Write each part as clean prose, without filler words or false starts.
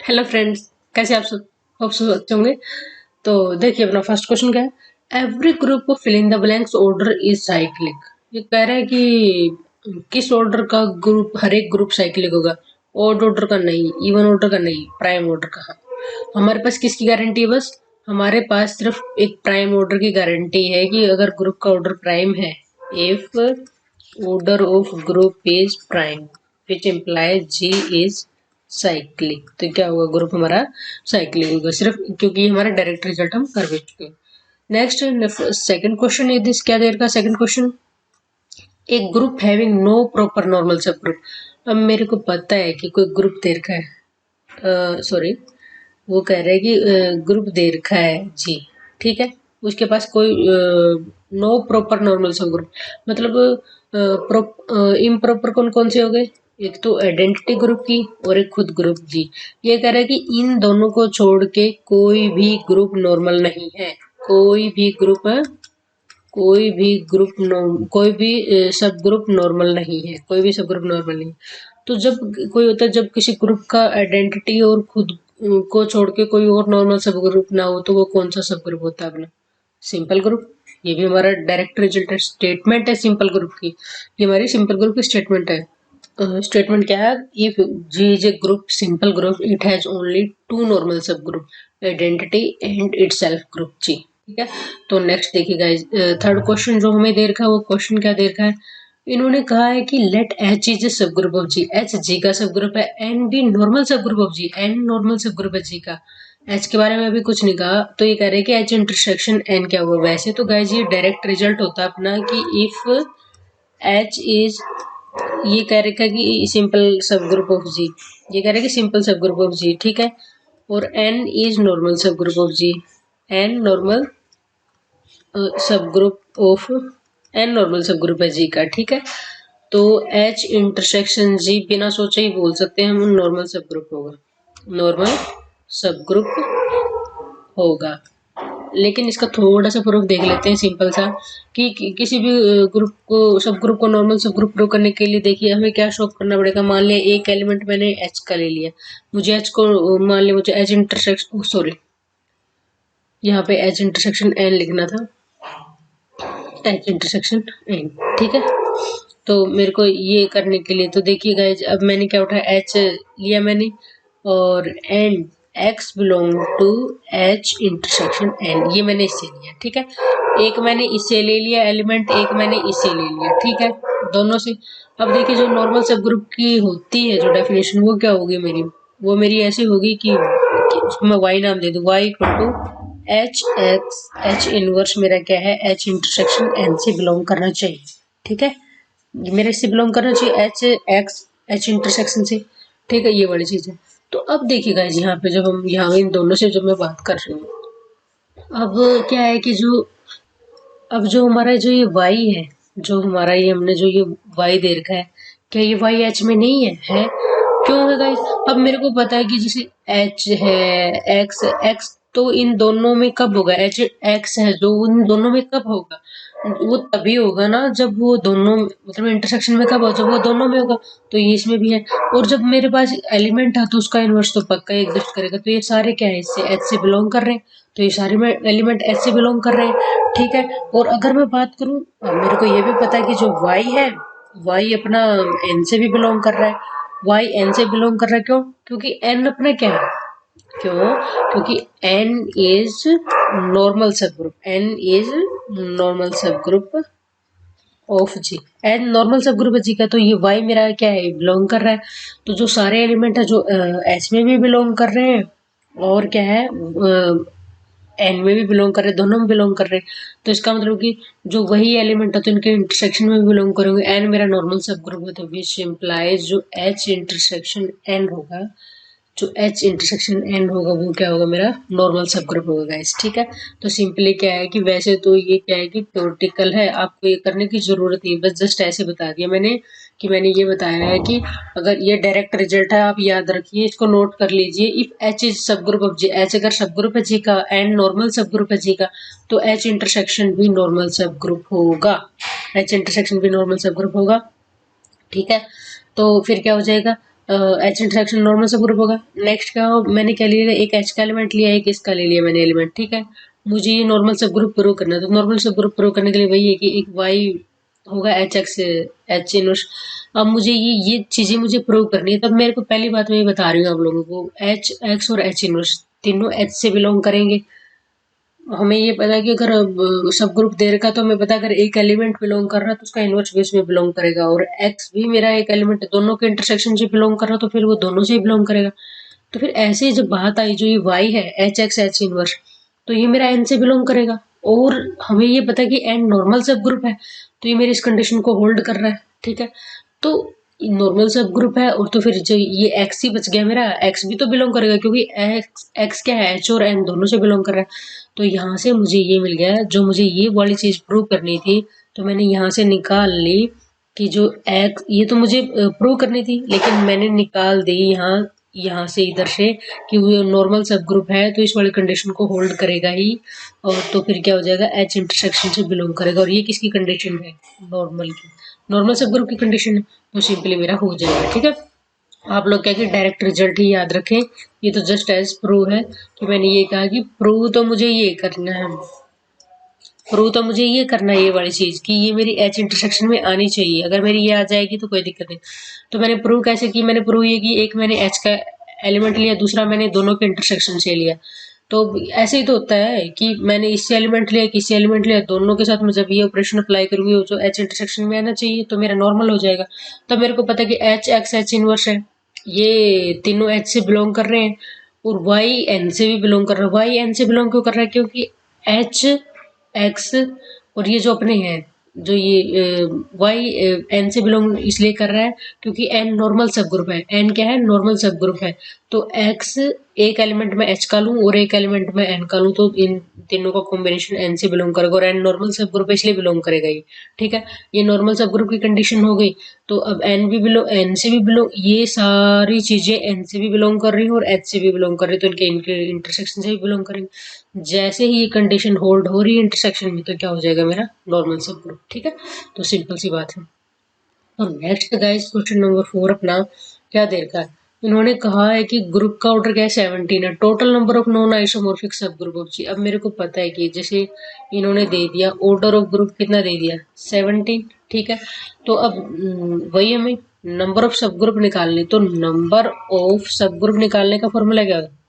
Hello friends, कैसे आप सब होप सब अच्छे होंगे। तो देखिए अपना फर्स्ट क्वेश्चन क्या है। Every group of fill in the blanks order is cyclic. ये कह रहा है कि किस ऑर्डर का ग्रुप, हर एक ग्रुप साइक्लिक होगा। ऑड ऑर्डर का नहीं, इवन ऑर्डर का नहीं, प्राइम ऑर्डर का। हाँ। हमारे पास किसकी गारंटी है? बस हमारे पास सिर्फ एक प्राइम ऑर्डर की गारंटी है कि अगर ग्रुप का ऑर्डर प्राइम है, if order of group is prime which implies G is cyclic. तो क्या होगा? ग्रुप हमारा साइक्लिक होगा, सिर्फ क्योंकि हमारा डायरेक्ट रिजल्ट हम कर भी चुके हैं। Next second question is this. क्या दे रखा सेकंड क्वेश्चन? एक group having no proper normal subgroup. अब मेरे को पता है कि कोई ग्रुप दे रखा है, सॉरी, वो कह रहे हैं कि ग्रुप दे रखा है जी, ठीक है। उसके पास कोई नो प्रॉपर नॉर्मल सब ग्रुप, मतलब इम्प्रॉपर कौन कौन से हो गए? एक तो आइडेंटिटी ग्रुप की और एक खुद ग्रुप जी। ये कह रहा है कि इन दोनों को छोड़ के कोई भी ग्रुप नॉर्मल नहीं है। कोई भी ग्रुप, कोई भी सब ग्रुप नॉर्मल नहीं है। कोई भी सब ग्रुप नॉर्मल नहीं है। तो जब कोई होता है, जब किसी ग्रुप का आइडेंटिटी और खुद को छोड़ के कोई और नॉर्मल सब ग्रुप ना हो, तो वो कौन सा सब ग्रुप होता है अपना? Simple group. ये भी हमारा डायरेक्ट रिजल्ट है, स्टेटमेंट है सिंपल ग्रुप की। ये हमारी सिंपल ग्रुप की स्टेटमेंट है। स्टेटमेंट क्या है? If G is a group, simple group, it has only two normal subgroup, identity and itself group G. ठीक है। तो नेक्स्ट देखिए गाइस, थर्ड क्वेश्चन जो हमें दे रखा है, वो क्वेश्चन क्या दे रखा है? इन्होंने कहा है कि late H is a subgroup of G. H G का सब ग्रुप है, एन भी normal subgroup of G. N normal subgroup है जी का। एच के बारे में अभी कुछ नहीं कहा, तो ये कह रहे हैं कि एच इंटरसेक्शन एन क्या हुआ। वैसे तो गाइस ये डायरेक्ट रिजल्ट होता है अपना कि इफ एच इज, ये कह रखा है कि सिंपल सब ग्रुप ऑफ जी। ये कह रहे हैं कि सिंपल सब ग्रुप ऑफ जी, ठीक है। और N is normal subgroup of G. N normal subgroup of, N normal subgroup है जी का, ठीक है। तो एच इंटरसेक्शन जी बिना सोचे ही बोल सकते हैं हम, नॉर्मल सब ग्रुप होगा, नॉर्मल सब ग्रुप होगा। लेकिन इसका थोड़ा सा प्रूफ देख लेते हैं सिंपल सा कि किसी भी ग्रुप को, सब ग्रुप को नॉर्मल सब ग्रुप प्रूव करने के लिए देखिए हमें क्या शो करना पड़ेगा। मान लिया एक एलिमेंट मैंने एच का ले लिया, मुझे एच को, मान लिया मुझे एच इंटरसेक्शन, सॉरी, यहाँ पे एच इंटरसेक्शन एन लिखना था, एच इंटरसेक्शन एन, ठीक है। तो मेरे को ये करने के लिए, तो देखिए गाइज, अब मैंने क्या उठाया, एच लिया मैंने, और N x belong to H intersection N, ये मैंने इससे लिया, ठीक है। एक मैंने इससे ले लिया एलिमेंट, एक मैंने इससे ले लिया, ठीक है, दोनों से। अब देखिए जो नॉर्मल सब ग्रुप की होती है जो डेफिनेशन, वो क्या होगी मेरी? वो मेरी ऐसी होगी कि उसको मैं वाई नाम दे दूँ, y equal to H x, H inverse मेरा क्या है, एच इंटरसेक्शन एन से बिलोंग करना चाहिए, ठीक है। मेरे से बिलोंग करना चाहिए एच एक्स, एच इंटरसेक्शन से, ठीक है, ये वाली चीज है। तो अब देखिए गाइस, यहाँ पे जब हम, यहाँ इन दोनों से जब मैं बात कर रही हूँ, अब क्या है कि जो, अब जो हमारा जो ये वाई है, जो हमारा ये हमने जो ये वाई दे रखा है, क्या ये वाई एच में नहीं है? क्यों है गाइस? अब मेरे को पता है कि जैसे एच है, एक्स, एक्स तो इन दोनों में कब होगा? एच एक्स है जो, उन दोनों में कब होगा? वो तभी होगा ना जब वो दोनों, मतलब इंटरसेक्शन में कब होगा? जब वो दोनों में होगा। तो ये इसमें भी है। और जब मेरे पास एलिमेंट है तो उसका इनवर्स तो पक्का एग्जिस्ट करेगा। तो ये सारे क्या है, इससे एच से बिलोंग कर रहे हैं, तो ये सारे में एलिमेंट एच से बिलोंग कर रहे हैं, ठीक है। और अगर मैं बात करूं, मेरे को ये भी पता है कि जो वाई है, वाई अपना एन से भी बिलोंग कर रहा है। वाई एन से बिलोंग कर रहा है, क्यों? क्योंकि एन अपना क्या है, क्यों? क्योंकि N is normal subgroup, N is normal subgroup of G. N normal subgroup है जी का, तो ये वाई मेरा क्या है, बिलोंग कर रहा है। तो जो सारे एलिमेंट है जो एच में भी बिलोंग कर रहे हैं, और क्या है, एन में भी बिलोंग कर रहे हैं, दोनों में बिलोंग कर रहे हैं। तो इसका मतलब कि जो वही एलिमेंट है तो इनके इंटरसेक्शन में भी बिलोंग करेंगे। एन मेरा नॉर्मल सब ग्रुप है, तो विच इम्प्लाइज जो एच इंटरसेक्शन एन होगा, जो एच इंटरसेक्शन एन होगा, वो क्या होगा, मेरा नॉर्मल सब ग्रुप होगा गाइस, ठीक है। तो सिंपली क्या है कि वैसे तो ये क्या है कि थ्योरेटिकल है, आपको ये करने की जरूरत नहीं, बस जस्ट ऐसे बता दिया मैंने कि मैंने ये बताया है कि अगर ये डायरेक्ट रिजल्ट है, आप याद रखिए, इसको नोट कर लीजिए। इफ एच इज सब ग्रुप ऑफ जी, एच अगर सब ग्रुप है जी का, एन नॉर्मल सब ग्रुप है जी का, तो एच इंटरसेक्शन भी नॉर्मल सब ग्रुप होगा, एच इंटरसेक्शन भी नॉर्मल सब ग्रुप होगा, ठीक है। तो फिर क्या हो जाएगा, एच इंटरसेक्शन नॉर्मल सब ग्रुप होगा। नेक्स्ट क्या हो, मैंने क्या लिया, एक एच का एलिमेंट लिया, एक इसका ले लिया मैंने एलिमेंट, ठीक है। मुझे ये नॉर्मल सब ग्रुप प्रूव करना है, तो नॉर्मल सब ग्रुप प्रूव करने के लिए वही है कि एक वाई होगा एच एक्स एच इनवर्स। अब मुझे ये चीजें मुझे प्रूव करनी है, तब मेरे को पहली बात मैं ये बता रही हूँ आप लोगों को, एच एक्स और एच इनवर्स तीनों एच से बिलोंग करेंगे। हमें ये पता है कि अगर सब ग्रुप दे रखा तो हमें पता है अगर एक एलिमेंट बिलोंग कर रहा है तो उसका इनवर्स भी उसमें बिलोंग करेगा, और एक्स भी मेरा एक एलिमेंट दोनों के इंटरसेक्शन से बिलोंग कर रहा तो फिर वो दोनों से ही बिलोंग करेगा। तो फिर ऐसे जब बात आई जो ये वाई है एच एक्स एच इनवर्स, तो ये मेरा एन से बिलोंग करेगा, और हमें ये पता है कि एन नॉर्मल सब ग्रुप है, तो ये मेरी इस कंडीशन को होल्ड कर रहा है, ठीक है। तो नॉर्मल सब ग्रुप है, और तो फिर जो ये एक्स ही बच गया मेरा, एक्स भी तो बिलोंग करेगा क्योंकि एक्स एक्स क्या है, एच और एन दोनों से बिलोंग कर रहा है। तो यहाँ से मुझे ये मिल गया जो मुझे ये वाली चीज प्रूव करनी थी, तो मैंने यहाँ से निकाल ली कि जो एक्स, ये तो मुझे प्रूव करनी थी लेकिन मैंने निकाल दी यहाँ से इधर से कि वो नॉर्मल सब ग्रुप है तो इस वाली कंडीशन को होल्ड करेगा ही, और तो फिर क्या हो जाएगा, एच इंटरसेक्शन से बिलोंग करेगा। और ये किसकी कंडीशन है, नॉर्मल की, नॉर्मल सब ग्रुप की कंडीशन है, तो सिंपली मेरा हो जाएगा, ठीक है। आप लोग क्या कि डायरेक्ट रिजल्ट ही याद रखें, ये तो जस्ट एज प्रूव है कि मैंने ये कहा कि प्रूव तो मुझे ये करना है, प्रूव तो मुझे ये करना है ये वाली चीज कि ये मेरी एच इंटरसेक्शन में आनी चाहिए, अगर मेरी ये आ जाएगी तो कोई दिक्कत नहीं। तो मैंने प्रूव कैसे की, मैंने प्रूव ये कि एक मैंने एच का एलिमेंट लिया, दूसरा मैंने दोनों के इंटरसेक्शन से लिया। तो ऐसे ही तो होता है कि मैंने इससे एलिमेंट लिया, किसी एलिमेंट लिया, दोनों के साथ मैं जब ये ऑपरेशन अप्लाई करूंगी जो एच इंटरसेक्शन में आना चाहिए तो मेरा नॉर्मल हो जाएगा। तब मेरे को पता है कि एच एक्स एच इनवर्स है, ये तीनों एच से बिलोंग कर रहे हैं, और वाई एन से भी बिलोंग कर रहा है। वाई एन से बिलोंग क्यों कर रहा है, क्योंकि एच एक्स और ये जो अपने हैं, जो ये वाई एन से बिलोंग इसलिए कर रहा है क्योंकि एन नॉर्मल सब ग्रुप है, एन क्या है, नॉर्मल सब ग्रुप है। तो एक्स एक एलिमेंट में एच का लूं और एक एलिमेंट में एन का लूं तो इन तीनों का कॉम्बिनेशन एन से बिलोंग करेगा, और एन नॉर्मल सब ग्रुप है इसलिए बिलोंग करेगा ये, ठीक है। ये नॉर्मल सब ग्रुप की कंडीशन हो गई। तो अब एन भी बिलोंग, एन से भी बिलोंग, ये सारी चीजें एन से भी बिलोंग कर रही है और एच से भी बिलोंग कर रही है, तो इनके इनके इंटरसेक्शन से भी बिलोंग करेंगे। जैसे ही ये कंडीशन होल्ड हो रही है इंटरसेक्शन में तो क्या हो जाएगा, मेरा नॉर्मल सब ग्रुप, ठीक है। तो सिंपल सी बात है। तो नेक्स्ट गाइस क्वेश्चन नंबर 4 अपना क्या दे रखा है, इन्होंने कहा है कि ग्रुप का ऑर्डर क्या है, 17 है, total number of non isomorphic सब ग्रुप ऑफ जी। अब मेरे को पता है कि जैसे इन्होंने दे दिया ऑर्डर ऑफ ग्रुप कितना दे दिया, 17, ठीक है। तो अब वही हमें नंबर ऑफ सब ग्रुप निकालने, तो नंबर ऑफ सब ग्रुप निकालने का फॉर्मूला क्या होता है,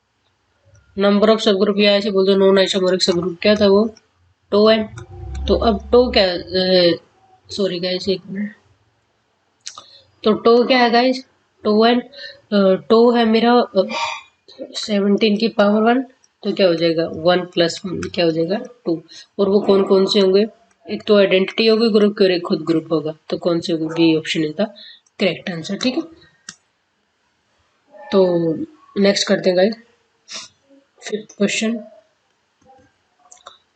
नंबर ऑफ सब ग्रुप या ऐसे बोल दो नॉन आइसोमॉर्फिक सब ग्रुप, क्या था वो, टो एन। तो अब टो क्या, सॉरी गाइस एक मिनट, तो टो क्या है गाइस, टो एन, टो है मेरा 17 की पावर 1, तो क्या हो जाएगा 1 प्लस क्या हो जाएगा 2। और वो कौन कौन से होंगे, एक तो आइडेंटिटी होगी ग्रुप की और एक खुद ग्रुप होगा, तो कौन से होगी, B option is the correct answer, ठीक है। तो नेक्स्ट करते हैं गाइस 5th क्वेश्चन।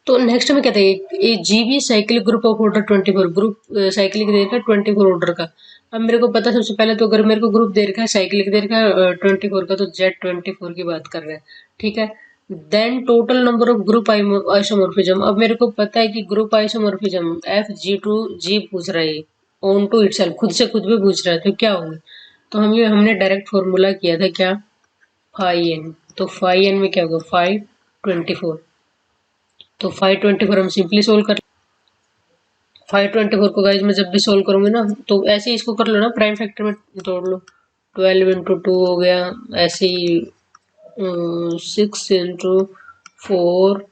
तो नेक्स्ट में कहते हैं a G be cyclic group of order 24, group cyclic दे रखा है 24 ऑर्डर का। अब मेरे को पता सबसे पहले तो अगर मेरे को ग्रुप दे रखा है साइक्लिक दे रखा है 24 का, तो Z24 की बात कर रहे हैं, ठीक है। Then total number of group isomorphism, अब मेरे को पता है कि ग्रुप आइसोमॉर्फिज्म FG2G पूछ रहा है, ऑन टू इटसेल्फ, खुद से खुद भी पूछ रहा है, तो क्या होंगे। तो हमने डायरेक्ट फॉर्मूला किया था क्या, फाई एन, तो फाई एन में क्या होगा 524, तो 524 हम सिंपली सोल्व कर, 524 को गाइज मैं जब भी सोल्व करूंगी ना तो ऐसे ही इसको कर लो ना, प्राइम फैक्टर में तोड़ लो, 12 इंटू 2 हो गया, ऐसे ही 6 इंटू 4,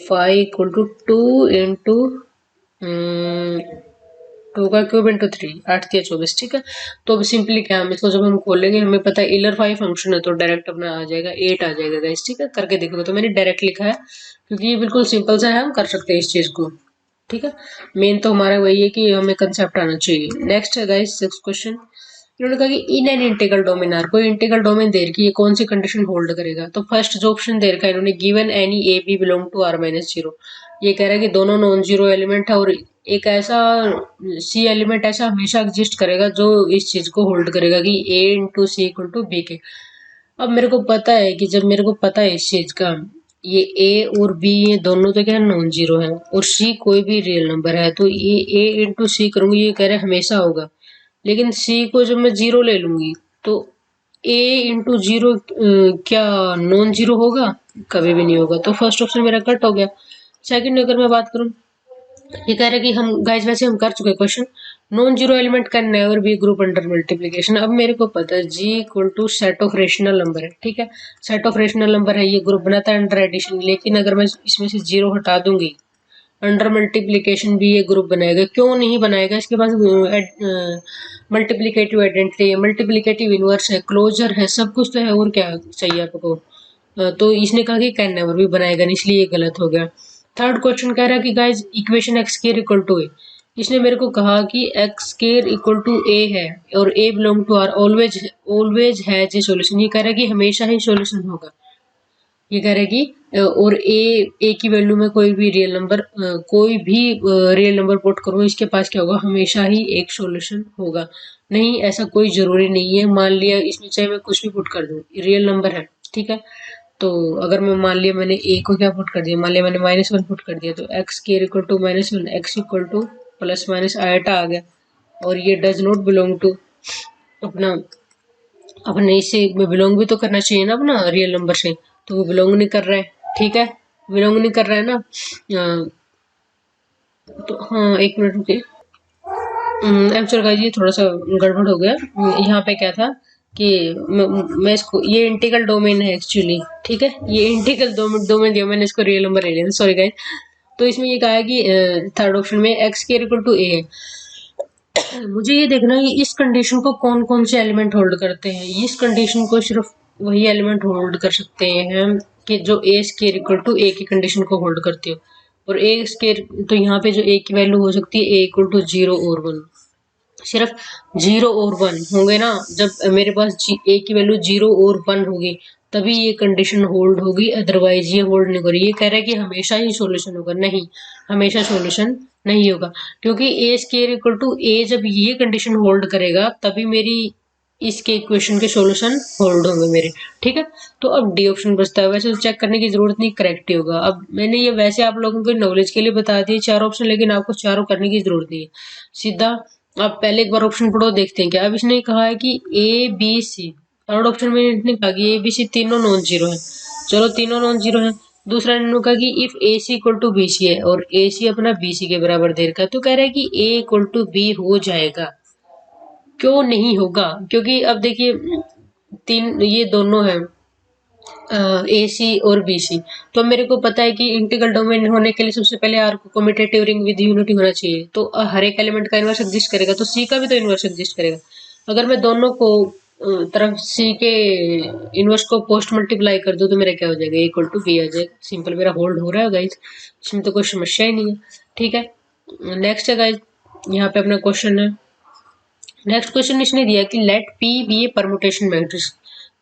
5 इक्वल टू 2 इंटू 2 का क्यूब इंटू 3, 8 या 24, ठीक है। तो अब सिंपली क्या, हम इसको जब हम खोलेंगे हमें पता है इलर 5 फंक्शन है, तो डायरेक्ट अपना आ जाएगा 8 आ जाएगा गाइस, ठीक है। करके देखोगे तो मैंने डायरेक्ट लिखा है क्योंकि ये बिल्कुल सिंपल सा है, हम कर सकते हैं इस चीज को, ठीक है। मेन तो हमारा वही है कि हमें कंसेप्ट आना चाहिए। नेक्स्ट है गाइस 6th क्वेश्चन, इन्होंने कहा कि in an integral domain are, कोई इंटीग्रल डोमेन दे रखी है, कौन सी कंडीशन होल्ड करेगा। तो फर्स्ट जो ऑप्शन दे रखा है इन्होंने, given any a b belong to R minus 0, ये कह रहा है कि दोनों नॉन जीरो एलिमेंट है और एक ऐसा सी एलिमेंट ऐसा हमेशा एग्जिस्ट करेगा जो इस चीज को होल्ड करेगा कि A into C equal to B के। अब मेरे को पता है कि जब मेरे को पता है इस चीज का, ये ए और बी ये दोनों तो क्या नॉन जीरो है और सी कोई भी रियल नंबर है, तो ये ए इंटू सी करूंगी, ये कह रहे हमेशा होगा, लेकिन सी को जब मैं जीरो ले लूंगी तो a इंटू जीरो क्या नॉन जीरो होगा? कभी भी नहीं होगा। तो फर्स्ट ऑप्शन मेरा कट हो गया। सेकंड अगर मैं बात करूं, ये कह रहा है कि हम गाइस वैसे हम कर चुके question, non zero element can never be group under multiplication. अब मेरे को पता है G equal to set of rational number है, ठीक है, सेट ऑफ रेशनल नंबर है, ये ग्रुप बनाता है अंडर एडिशन। लेकिन अगर मैं इसमें से जीरो हटा दूंगी, अंडर मल्टीप्लिकेशन भी ये ग्रुप बनाएगा। क्यों नहीं बनाएगा? इसके पास मल्टीप्लिकेटिव आइडेंटिटी है, मल्टीप्लिकेटिव इनवर्स है, क्लोजर है, सब कुछ तो है, और क्या चाहिए आपको? तो इसने कहा कि कैन नेवर भी बनाएगा नहीं, इसलिए ये गलत हो गया। थर्ड क्वेश्चन कह रहा है कि guys equation x square equal to a. इसने मेरे को कहा कि x square equal to a है और a belong to R, always always has a solution. ये कह रहा है कि हमेशा ही सॉल्यूशन होगा। ये कह रहा है कि और ए की वैल्यू में कोई भी रियल नंबर पुट करूँ, इसके पास क्या होगा? हमेशा ही एक सॉल्यूशन होगा। नहीं, ऐसा कोई जरूरी नहीं है। मान लिया इसमें चाहे मैं कुछ भी पुट कर दूं, रियल नंबर है, ठीक है। तो अगर मैं मान लिया मैंने ए को क्या पुट कर दिया, मान लिया मैंने -1 पुट कर दिया, तो x square equal to -1, x equal to plus minus iota आ गया। और ये डज नॉट बिलोंग टू अपना, अपने इसे में बिलोंग भी तो करना चाहिए ना अपना रियल नंबर से, तो वो बिलोंग नहीं कर रहा है, ठीक है, बिलोंग नहीं कर रहा है ना। तो हाँ, एक मिनट रुकिए। एक्चुअल गाइस ये थोड़ा सा गड़बड़ हो गया। यहाँ पे क्या था कि मैं इसको, ये इंटीग्रल डोमेन है एक्चुअली, ठीक है, ये इंटीग्रल डोमेन दिया, मैंने इसको रियल नंबर ले लिया, सॉरी गाइस। तो इसमें ये कहा है कि थर्ड ऑप्शन में एक्स के इक्वल टू ए है। मुझे ये देखना है इस कंडीशन को कौन कौन से एलिमेंट होल्ड करते हैं। इस कंडीशन को सिर्फ वही एलिमेंट होल्ड कर सकते हैं कि जो ए स्क्वायर इक्वल टू ए की कंडीशन को होल्ड करते हो। और ए स्क्वायर, तो यहाँ पे जो ए की वैल्यू हो सकती है ए इक्वल टू 0 और 1, सिर्फ 0 और 1 होंगे ना। जब मेरे पास ए की वैल्यू 0 और 1 होगी तभी ये कंडीशन होल्ड होगी, अदरवाइज ये होल्ड नहीं करेगी। ये कह रहा है कि हमेशा ही सॉल्यूशन होगा, नहीं, हमेशा सॉल्यूशन नहीं होगा, क्योंकि ए स्क्वायर इक्वल टू ए जब ये कंडीशन होल्ड करेगा तभी मेरी इसके इक्वेशन के सॉल्यूशन होल्ड होंगे मेरे, ठीक है। तो अब डी ऑप्शन बचता है। वैसे तो चेक करने की जरूरत नहीं, करेक्ट ही होगा। अब मैंने ये वैसे आप लोगों के नॉलेज के लिए बता दिए 4 ऑप्शन, लेकिन आपको चारों करने की जरूरत नहीं है, सीधा आप पहले एक बार ऑप्शन पढ़ो, देखते हैं क्या। अब इसने कहा है कि a b c, third option में इसने कहा कि ए बी सी तीनों नॉन जीरो है, चलो तीनों नॉन जीरो है। दूसरा इन्होंने कहा कि if a c equal to b c है और ए सी अपना बी सी के बराबर दे रखा है, तो कह रहा है कि ए इक्वल टू बी हो जाएगा। क्यों नहीं होगा? क्योंकि अब देखिए तीन ये दोनों है ए सी और बी सी, तो मेरे को पता है कि इंटीग्रल डोमेन होने के लिए सबसे पहले आर को कम्यूटेटिव रिंग विद यूनिटी होना चाहिए। तो हर एक एलिमेंट का इनवर्स एग्जिस्ट करेगा, तो सी का भी तो इनवर्स एग्जिस्ट करेगा। अगर मैं दोनों को तरफ सी के इनवर्स को पोस्ट मल्टीप्लाई कर दूं तो मेरा क्या हो जाएगा? इक्वल टू बी आ जाएगा। सिंपल, मेरा होल्ड हो रहा है गाइज, इसमें तो कोई समस्या ही नहीं है, ठीक है। नेक्स्ट है गाइज, यहाँ पे अपना क्वेश्चन है। नेक्स्ट क्वेश्चन इसने दिया कि let P be a permutation matrix,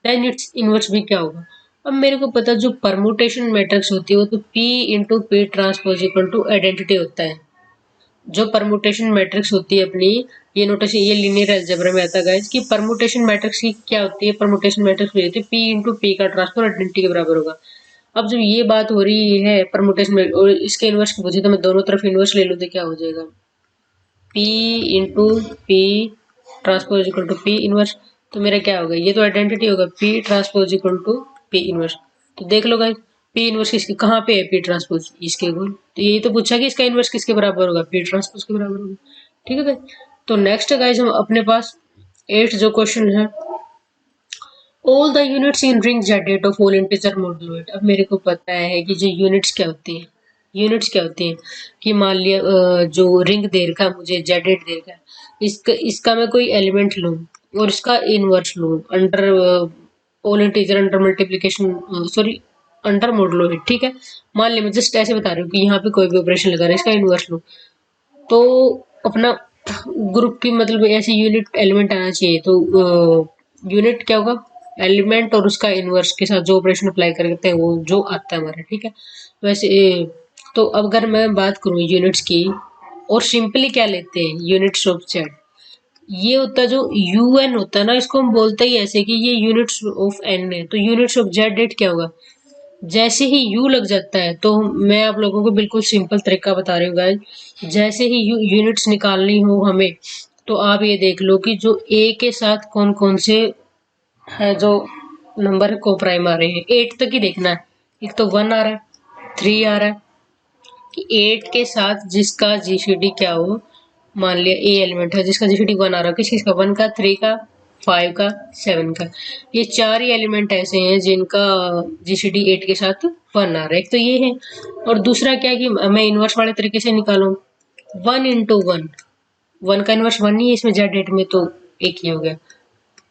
then its inverse भी क्या होगा? अब मेरे को पता जो परमुटेशन मैट्रिक्स होती है वो तो P into P transpose equal to identity होता है। जो परमुटेशन मैट्रिक्स होती है अपनी, ये नोटेशन ये लीनियर अलजेब्रा में आता है गाइस कि परमुटेशन मैट्रिक्स की क्या होती है, परमुटेशन मैट्रिक्स होती है P इंटू पी का ट्रांसपोज आइडेंटिटी के बराबर होगा। अब जब ये बात हो रही है परमुटेशन और इसके इनवर्स की पूछी, तो मैं दोनों तरफ इनवर्स ले लूँ तो क्या हो जाएगा? P into P transpose equal to P inverse. तो मेरा क्या होगा? ये तो आइडेंटिटी होगा P transpose equal to P inverse. तो देख लो गाइस, P इनवर्स किसके कहाँ पे है? P ट्रांसपोज इसके गोल। तो यही तो पूछा कि इसका इनवर्स किसके बराबर होगा? P ट्रांसपोज के बराबर होगा, ठीक है गाइस। तो नेक्स्ट गाइस हम अपने पास 8 जो क्वेश्चन है, all the units in ring Z of all integer modulo 8। अब मेरे को पता है कि जो यूनिट्स क्या होती हैं, यूनिट्स क्या होती हैं कि मान लिया जो रिंग दे रखा है मुझे Z दे रखा है, इसका मैं कोई एलिमेंट लूँ और इसका इनवर्स लूँ under all integer under multiplication, sorry under modulo 8, ठीक है। मान लिया मैं जस्ट ऐसे बता रही हूँ कि यहाँ पे कोई भी ऑपरेशन लगा रहा है, इसका इनवर्स लूँ, तो अपना ग्रुप की मतलब ऐसे यूनिट एलिमेंट आना चाहिए। तो यूनिट क्या होगा? एलिमेंट और उसका इनवर्स के साथ जो ऑपरेशन अप्लाई करते हैं वो जो आता है हमारा, ठीक है। वैसे तो अब अगर मैं बात करूँ यूनिट्स की, और सिंपली क्या लेते हैं यूनिट्स ऑफ जेड, ये होता है जो यूएन होता है ना, इसको हम बोलते ही ऐसे कि ये यूनिट्स ऑफ एन है। तो यूनिट्स ऑफ जेड डेट क्या होगा? जैसे ही यू लग जाता है, तो मैं आप लोगों को बिल्कुल सिंपल तरीका बता रही हूँ गाइस, जैसे ही यूनिट्स निकालनी हो हमें, तो आप ये देख लो कि जो ए के साथ कौन कौन से है जो नंबर को प्राइम आ रहे हैं 8 तक ही देखना है। एक तो 1 आ रहा है, 3 आ रहा है कि 8 के साथ जिसका जीसीडी क्या हो, मान लिया ए एलिमेंट है जिसका जीसीडी 1 आ रहा है, किस किसका 1 का, 3 का, 5 का, 7 का। ये 4 ही एलिमेंट ऐसे हैं जिनका जीसीडी 8 के साथ 1 आ रहा है। एक तो ये है, और दूसरा क्या है कि मैं इनवर्स वाले तरीके से निकालूं 1 इंटू 1, 1 का इनवर्स 1 ही है इसमें, जेड 8 में तो एक ही हो गया।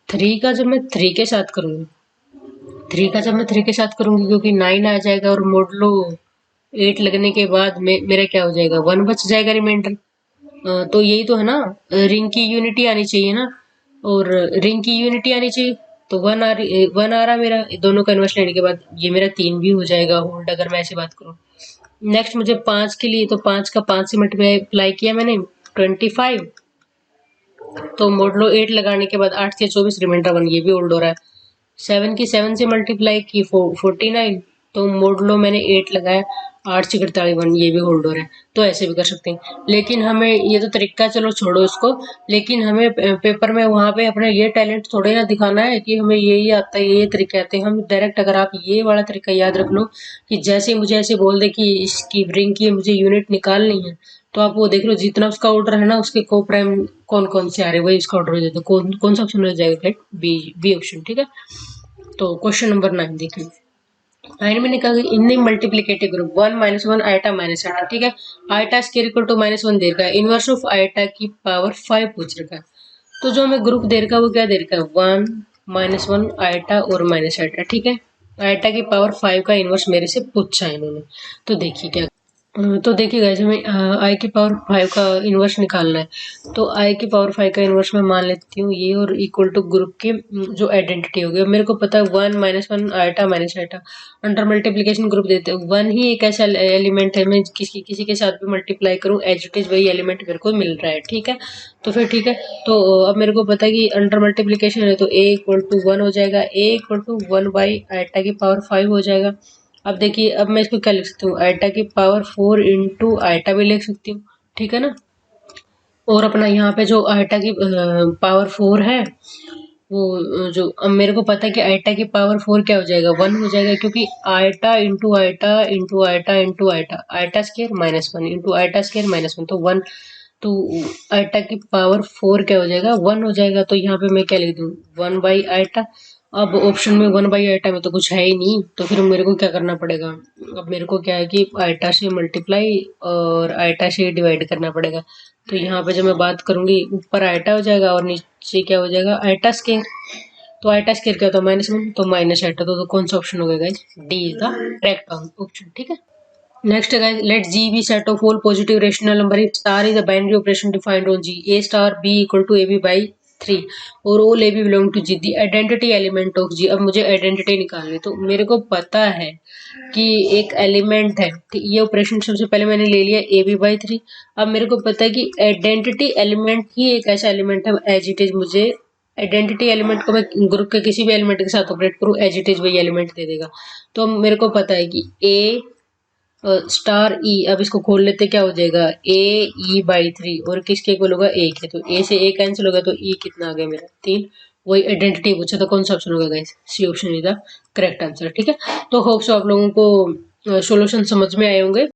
3 का जब मैं 3 के साथ करूंगी, 3 का जब मैं 3 के साथ करूंगी क्योंकि 9 आ जाएगा और मोडलो 8 लगने के बाद मेरा क्या हो जाएगा, 1 बच जाएगा रिमाइंडर। तो यही तो है ना, रिंग की यूनिटी आनी चाहिए ना, और रिंग की यूनिटी आनी चाहिए तो 1 आ रहा मेरा, दोनों का इन्वर्स लेने के बाद ये मेरा 3 भी हो जाएगा होल्ड, अगर मैं ऐसे बात करूँ। नेक्स्ट मुझे 5 के लिए, तो 5 का 5 से मल्टीप्लाई किया मैंने 25, तो मोडलो 8 लगाने के बाद 8 से 24 रिमाइंडर 1, ये भी होल्ड हो रहा है। 7 की 7 से मल्टीप्लाई की 49, तो मोड लो मैंने 8 लगाया, 8 से 48 ये भी होल्ड हो रहा है। तो ऐसे भी कर सकते हैं, लेकिन हमें ये तो तरीका चलो छोड़ो इसको, लेकिन हमें पेपर में वहां पे अपना ये टैलेंट थोड़े ना दिखाना है कि हमें यही आता है, ये तरीके आते हैं। हम डायरेक्ट, अगर आप ये वाला तरीका याद रख लो कि जैसे ही मुझे ऐसे बोल दे कि इसकी रिंग की मुझे यूनिट निकालनी है, तो आप वो देख लो जितना उसका ऑर्डर है ना, उसके को प्राइम कौन कौन से आ रहे हैं वही इसका ऑर्डर हो जाता है। कौन कौन सा ऑप्शन हो जाएगा, बी, बी ऑप्शन, ठीक है। तो क्वेश्चन नंबर 9 देखिए, 9 में कहा in multiplicative group 1 -1 iota minus iota, ठीक है। आइटा स्केयर इक्वल टू -1 दे रखा है, इनवर्स ऑफ आइटा की पावर 5 पूछ रखा है। तो जो हमें ग्रुप दे रखा है वो क्या दे रखा है, 1 -1 आइटा और माइनस आइटा, ठीक है। आइटा की पावर 5 का इनवर्स मेरे से पूछा है इन्होंने। तो देखिए क्या, तो देखिए गाइस, हमें आई की पावर 5 का इन्वर्स निकालना है। तो आई की पावर 5 का इन्वर्स मैं मान लेती हूँ ये, और इक्वल टू ग्रुप की जो आइडेंटिटी होगी। अब मेरे को पता है 1 -1 iota minus iota, under multiplication group देते हैं। 1 ही एक ऐसा एलिमेंट है, मैं किसी के साथ भी मल्टीप्लाई करूँ एज इट इज वही एलिमेंट मेरे को मिल रहा है, ठीक है। तो फिर ठीक है, तो अब मेरे को पता है कि अंडर मल्टीप्लिकेशन है तो ए इक्वल टू 1 हो जाएगा, ए इक्वल टू 1 बाई आइटा की पावर 5 हो जाएगा। अब देखिए, अब मैं इसको क्या लिख सकती हूँ, आइटा की पावर 4 इंटू आइटा भी लिख सकती हूँ, ठीक है ना। और अपना यहाँ पे जो आइटा की पावर 4 है वो जो, अब मेरे को पता है कि आइटा की पावर 4 क्या हो जाएगा, 1 हो जाएगा, क्योंकि iota into iota into iota into iota, iota square -1 into iota square -1, तो 1, तो आइटा की पावर 4 क्या हो जाएगा, 1 हो जाएगा। तो यहाँ पे मैं क्या लिख दूँ, 1 बाई आइटा। अब ऑप्शन में 1 बाई आइटा में तो कुछ है ही नहीं, तो फिर मेरे को क्या करना पड़ेगा, अब मेरे को क्या है कि आइटा से मल्टीप्लाई और आइटा से डिवाइड करना पड़ेगा। तो यहाँ पे जब मैं बात करूंगी, ऊपर आइटा हो जाएगा और नीचे क्या हो जाएगा, आइटा स्केयर। तो आइटा स्केयर क्या होता है, -1, तो माइनस आइटा, तो कौन सा ऑप्शन होगा guys, D is the correct option, ठीक है। Next guys, let G be set of all positive rational number if star is a binary operation defined on G. A star B equal to AB by 3 और all AB belong to G. The identity element of G. अब मुझे identity निकालनी है, तो मेरे को पता है कि एक एलिमेंट है, ये ऑपरेशन सबसे पहले मैंने ले लिया AB by 3। अब मेरे को पता है कि आइडेंटिटी एलिमेंट ही एक ऐसा एलिमेंट है, एज इट इज मुझे आइडेंटिटी एलिमेंट को मैं ग्रुप के किसी भी एलिमेंट के साथ ऑपरेट करूँ एज इट इज वही एलिमेंट दे देगा। तो मेरे को पता है कि A स्टार ई, अब इसको खोल लेते क्या हो जाएगा, ए ई बाई 3, और किसके इक्वल होगा, ए के, तो ए से ए कैंसिल होगा, तो ई कितना आ गया मेरा 3। वही आइडेंटिटी पूछा, तो कौन सा ऑप्शन होगा guys, C option is the correct answer, ठीक है। तो होप सो आप लोगों को सॉल्यूशन समझ में आए होंगे।